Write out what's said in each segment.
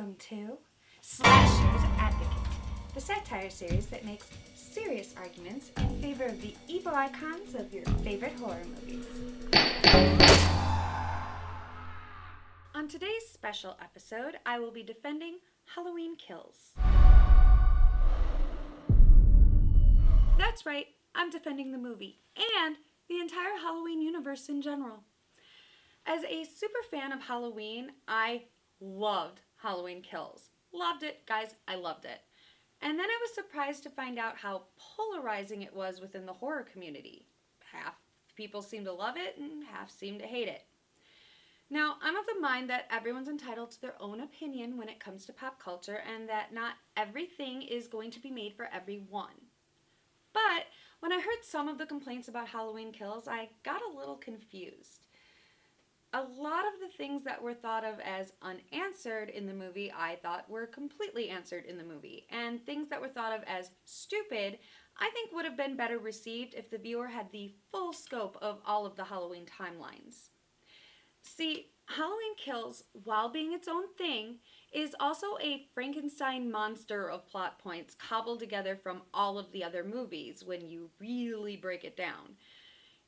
Welcome to Slasher's Advocate, the satire series that makes serious arguments in favor of the evil icons of your favorite horror movies. On today's special episode, I will be defending Halloween Kills. That's right, I'm defending the movie and the entire Halloween universe in general. As a super fan of Halloween, I loved Halloween Kills. Loved it, guys, I loved it. And then I was surprised to find out how polarizing it was within the horror community. Half people seem to love it and half seem to hate it. Now, I'm of the mind that everyone's entitled to their own opinion when it comes to pop culture and that not everything is going to be made for everyone. But when I heard some of the complaints about Halloween Kills, I got a little confused. A lot of the things that were thought of as unanswered in the movie, I thought were completely answered in the movie. And things that were thought of as stupid, I think would have been better received if the viewer had the full scope of all of the Halloween timelines. See, Halloween Kills, while being its own thing, is also a Frankenstein monster of plot points cobbled together from all of the other movies when you really break it down.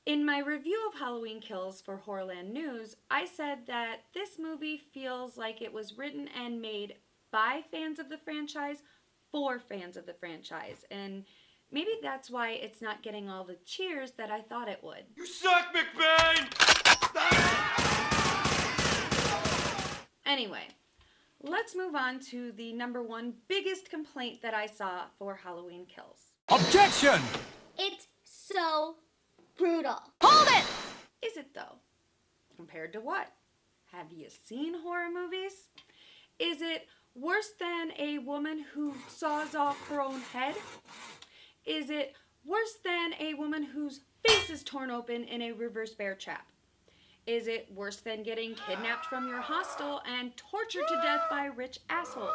In my review of Halloween Kills for Horrorland News, I said that this movie feels like it was written and made by fans of the franchise for fans of the franchise, and maybe that's why it's not getting all the cheers that I thought it would. You suck, McBain! Anyway, let's move on to the number one biggest complaint that I saw for Halloween Kills. Objection! It's so brutal. Hold it! Is it though? Compared to what? Have you seen horror movies? Is it worse than a woman who saws off her own head? Is it worse than a woman whose face is torn open in a reverse bear trap? Is it worse than getting kidnapped from your hostel and tortured to death by rich assholes?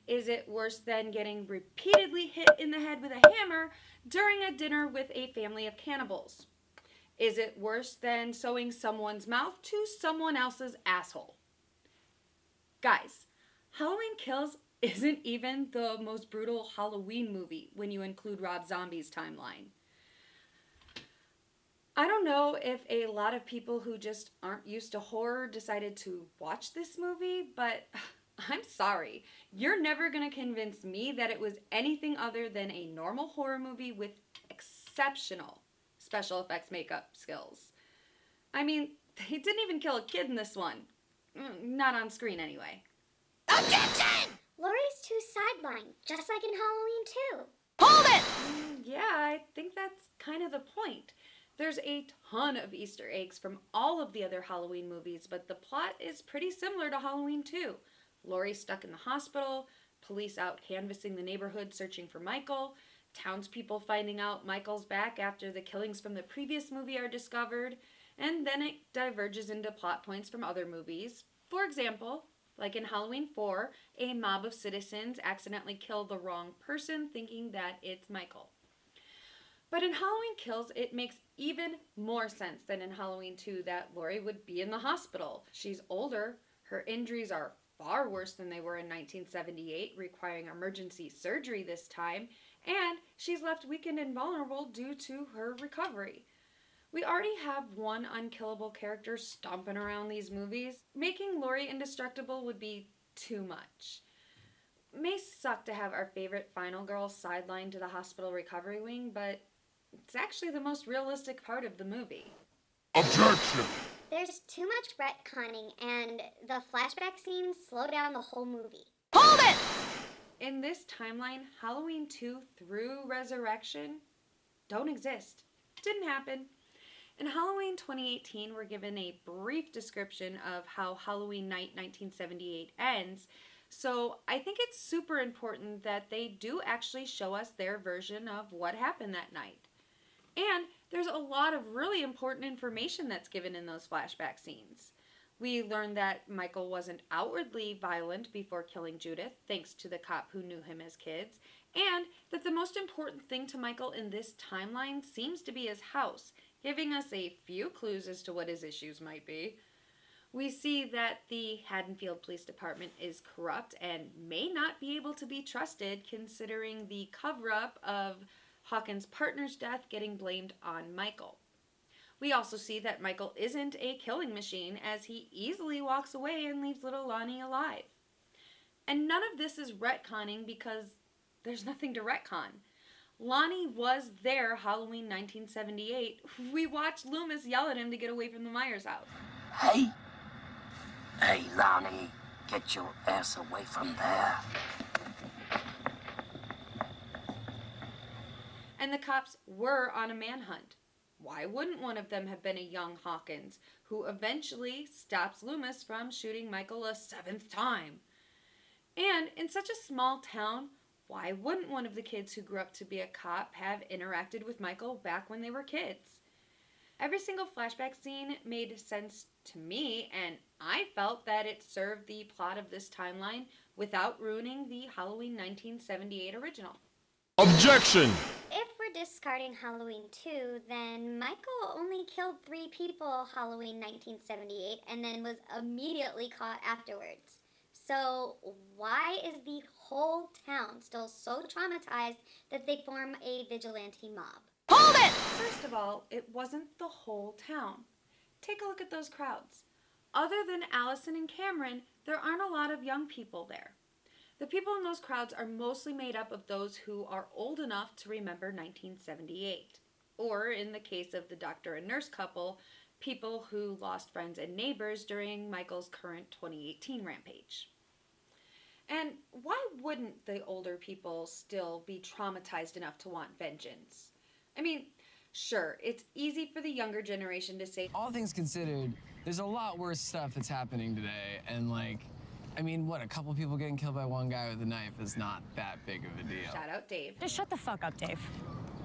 Is it worse than getting repeatedly hit in the head with a hammer during a dinner with a family of cannibals? Is it worse than sewing someone's mouth to someone else's asshole? Guys, Halloween Kills isn't even the most brutal Halloween movie when you include Rob Zombie's timeline. I don't know if a lot of people who just aren't used to horror decided to watch this movie, but I'm sorry. You're never going to convince me that it was anything other than a normal horror movie with exceptional special effects makeup skills. I mean, they didn't even kill a kid in this one. Not on screen, anyway. Objection! Laurie's too sidelined, just like in Halloween 2. Hold it! Yeah, I think that's kind of the point. There's a ton of Easter eggs from all of the other Halloween movies, but the plot is pretty similar to Halloween 2. Laurie stuck in the hospital, police out canvassing the neighborhood searching for Michael, townspeople finding out Michael's back after the killings from the previous movie are discovered, and then it diverges into plot points from other movies. For example, like in Halloween 4, a mob of citizens accidentally kill the wrong person thinking that it's Michael. But in Halloween Kills, it makes even more sense than in Halloween 2 that Laurie would be in the hospital. She's older, her injuries are far worse than they were in 1978, requiring emergency surgery this time, and she's left weakened and vulnerable due to her recovery. We already have one unkillable character stomping around these movies. Making Laurie indestructible would be too much. It may suck to have our favorite final girl sidelined to the hospital recovery wing, but it's actually the most realistic part of the movie. Objection! There's too much retconning, and the flashback scenes slow down the whole movie. Hold it! In this timeline, Halloween 2 through Resurrection don't exist. Didn't happen. In Halloween 2018, we're given a brief description of how Halloween night 1978 ends, so I think it's super important that they do actually show us their version of what happened that night. And there's a lot of really important information that's given in those flashback scenes. We learned that Michael wasn't outwardly violent before killing Judith, thanks to the cop who knew him as kids, and that the most important thing to Michael in this timeline seems to be his house, giving us a few clues as to what his issues might be. We see that the Haddonfield Police Department is corrupt and may not be able to be trusted, considering the cover-up of Hawkins' partner's death getting blamed on Michael. We also see that Michael isn't a killing machine, as he easily walks away and leaves little Lonnie alive. And none of this is retconning because there's nothing to retcon. Lonnie was there Halloween 1978. We watched Loomis yell at him to get away from the Myers house. Hey! Hey, Lonnie, get your ass away from there. And the cops were on a manhunt. Why wouldn't one of them have been a young Hawkins, who eventually stops Loomis from shooting Michael a 7th time? And in such a small town, why wouldn't one of the kids who grew up to be a cop have interacted with Michael back when they were kids? Every single flashback scene made sense to me, and I felt that it served the plot of this timeline without ruining the Halloween 1978 original. Objection! If we're discarding Halloween 2, then Michael only killed 3 people Halloween 1978 and then was immediately caught afterwards. So why is the whole town still so traumatized that they form a vigilante mob? Hold it! First of all, it wasn't the whole town. Take a look at those crowds. Other than Allison and Cameron, there aren't a lot of young people there. The people in those crowds are mostly made up of those who are old enough to remember 1978. Or, in the case of the doctor and nurse couple, people who lost friends and neighbors during Michael's current 2018 rampage. And why wouldn't the older people still be traumatized enough to want vengeance? I mean, sure, it's easy for the younger generation to say, all things considered, there's a lot worse stuff that's happening today, and a couple people getting killed by one guy with a knife is not that big of a deal. shout out Dave. Just shut the fuck up, Dave.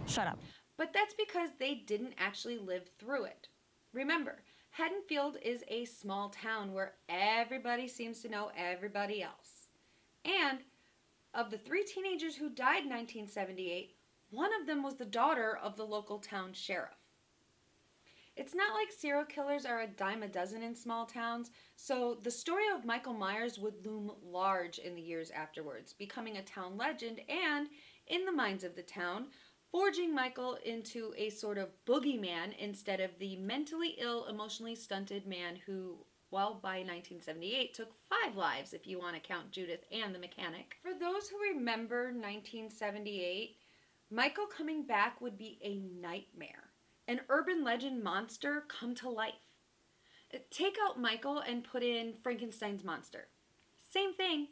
Shut up. But that's because they didn't actually live through it. Remember, Haddonfield is a small town where everybody seems to know everybody else. And of the 3 teenagers who died in 1978, one of them was the daughter of the local town sheriff. It's not like serial killers are a dime a dozen in small towns, so the story of Michael Myers would loom large in the years afterwards, becoming a town legend and, in the minds of the town, forging Michael into a sort of boogeyman instead of the mentally ill, emotionally stunted man who, well, by 1978 took 5 lives if you want to count Judith and the mechanic. For those who remember 1978, Michael coming back would be a nightmare. An urban legend monster come to life. Take out Michael and put in Frankenstein's monster. Same thing,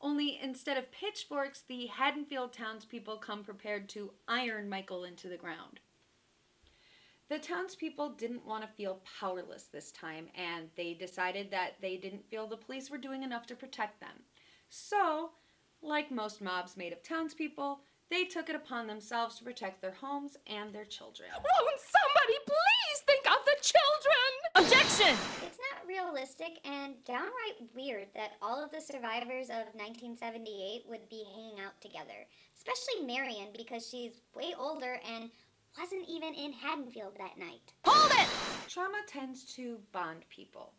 only instead of pitchforks, the Haddonfield townspeople come prepared to iron Michael into the ground. The townspeople didn't want to feel powerless this time, and they decided that they didn't feel the police were doing enough to protect them. So, like most mobs made of townspeople, they took it upon themselves to protect their homes and their children. Won't somebody please think of the children? Objection! It's not realistic and downright weird that all of the survivors of 1978 would be hanging out together, especially Marion because she's way older and wasn't even in Haddonfield that night. Hold it! Trauma tends to bond people.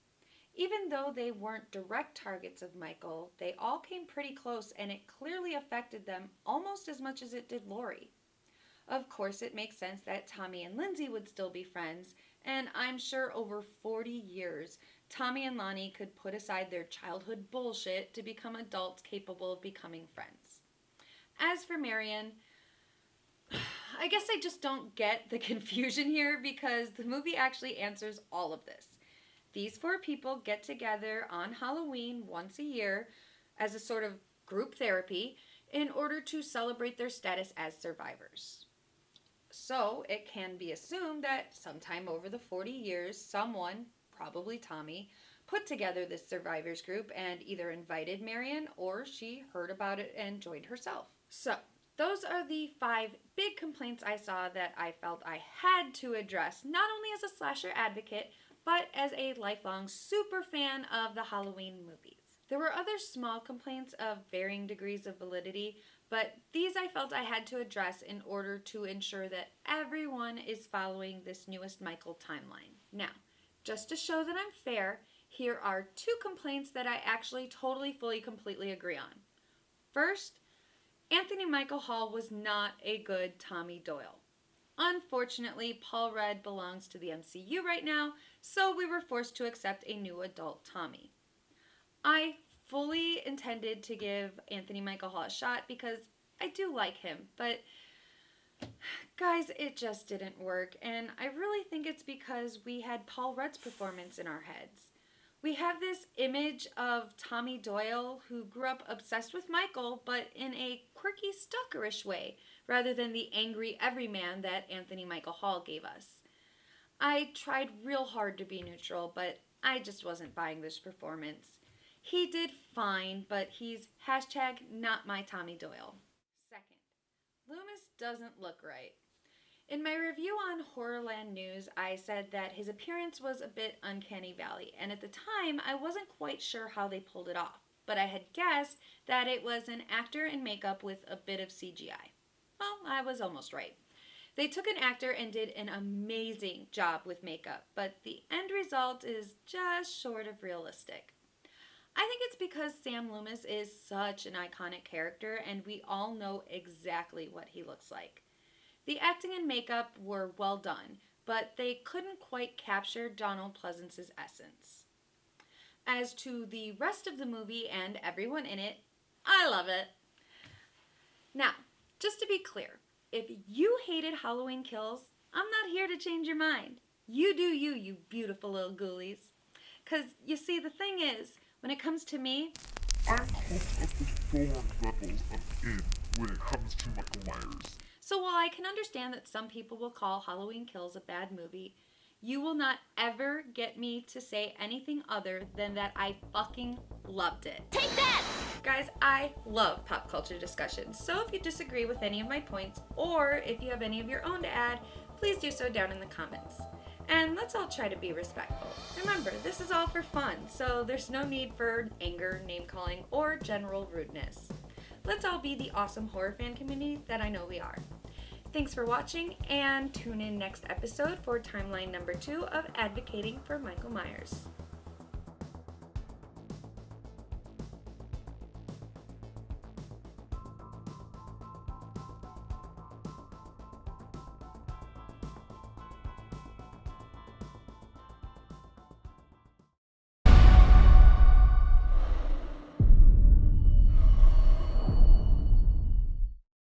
Even though they weren't direct targets of Michael, they all came pretty close, and it clearly affected them almost as much as it did Lori. Of course, it makes sense that Tommy and Lindsay would still be friends, and I'm sure over 40 years, Tommy and Lonnie could put aside their childhood bullshit to become adults capable of becoming friends. As for Marion, I guess I just don't get the confusion here because the movie actually answers all of this. These 4 people get together on Halloween once a year as a sort of group therapy in order to celebrate their status as survivors. So it can be assumed that sometime over the 40 years, someone, probably Tommy, put together this survivors group and either invited Marion or she heard about it and joined herself. So those are the 5 big complaints I saw that I felt I had to address, not only as a slasher advocate, but as a lifelong super fan of the Halloween movies. There were other small complaints of varying degrees of validity, but these I felt I had to address in order to ensure that everyone is following this newest Michael timeline. Now, just to show that I'm fair, Here are 2 complaints that I actually totally, fully, completely agree on. First, Anthony Michael Hall was not a good Tommy Doyle. Unfortunately, Paul Rudd belongs to the MCU right now, so we were forced to accept a new adult Tommy. I fully intended to give Anthony Michael Hall a shot because I do like him, but guys, it just didn't work, and I really think it's because we had Paul Rudd's performance in our heads. We have this image of Tommy Doyle who grew up obsessed with Michael, but in a quirky, stalkerish way, rather than the angry everyman that Anthony Michael Hall gave us. I tried real hard to be neutral, but I just wasn't buying this performance. He did fine, but he's #not my Tommy Doyle. Second, Loomis doesn't look right. In my review on Horrorland News, I said that his appearance was a bit uncanny valley, and at the time, I wasn't quite sure how they pulled it off, but I had guessed that it was an actor in makeup with a bit of CGI. Well, I was almost right. They took an actor and did an amazing job with makeup, but the end result is just short of realistic. I think it's because Sam Loomis is such an iconic character, and we all know exactly what he looks like. The acting and makeup were well done, but they couldn't quite capture Donald Pleasance's essence. As to the rest of the movie and everyone in it, I love it. Now, just to be clear, if you hated Halloween Kills, I'm not here to change your mind. You do you, you beautiful little ghoulies. 'Cause, you see, the thing is, when it comes to me, I'm close up to 4 levels of in when it comes to Michael Myers. so while I can understand that some people will call Halloween Kills a bad movie, you will not ever get me to say anything other than that I fucking loved it. Take that! Guys, I love pop culture discussions, so if you disagree with any of my points, or if you have any of your own to add, please do so down in the comments. And let's all try to be respectful. Remember, this is all for fun, so there's no need for anger, name-calling, or general rudeness. Let's all be the awesome horror fan community that I know we are. Thanks for watching, and tune in next episode for timeline number 2 of Advocating for Michael Myers.